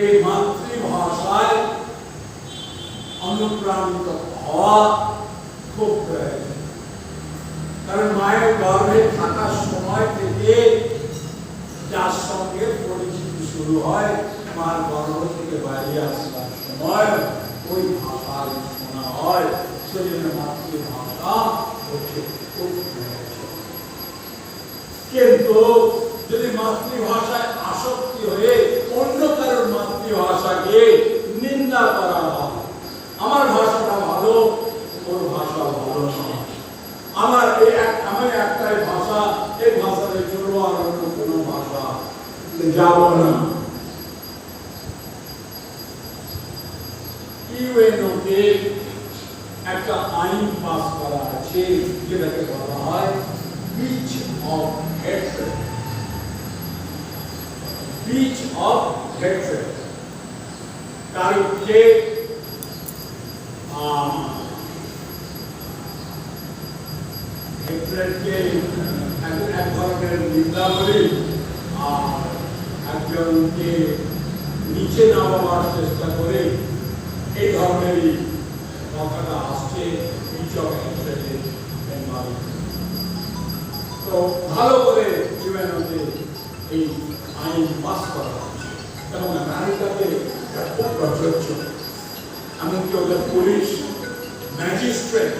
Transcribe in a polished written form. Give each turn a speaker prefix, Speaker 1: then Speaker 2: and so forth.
Speaker 1: এই মাতৃভাষায় অনুপ্রাণিত হওয়া খুব প্রয়োজন। কারণ মায়ের গর্ভে থাকার সময় থেকে যার সঙ্গে পরিচিতি শুরু হয়, মার গর্ভ থেকে বাইরে আসবার সময় ওই ভাষায় শোনা হয়। সেজন্য মাতৃভাষা হচ্ছে খুব প্রয়োজন। কিন্তু যদি মাতৃভাষায় আসক্তি হয়ে অন্য কারোর মাতৃভাষাকে নিন্দা করা হয়, আমার ভাষাটা ভালো, ওর ভাষা ভালো নয়, আমার একটাই ভাষা, এই ভাষাতে চলবো, আর অন্য কোনো ভাষা যাব না। ইউএনওতে একটা আইন পাস করা আছে যেটাকে বলা হয় বিচ অফ হেট্রেড। বিচ অফ হেট্রেড কারুকে হেট্রেডকে এক ধরনের নিন্দা করি, আর একজনকে নিচে নামাবার চেষ্টা করে, এই ধরনেরই কথাটা আসছে বিচ অফ হেট্রেডে। তো ভালো করে ইউএনওতে এই আইন পাস করা হচ্ছে এবং আমেরিকাতে খুব প্রযোজ্য। এমনকি ওদের পুলিশ ম্যাজিস্ট্রেট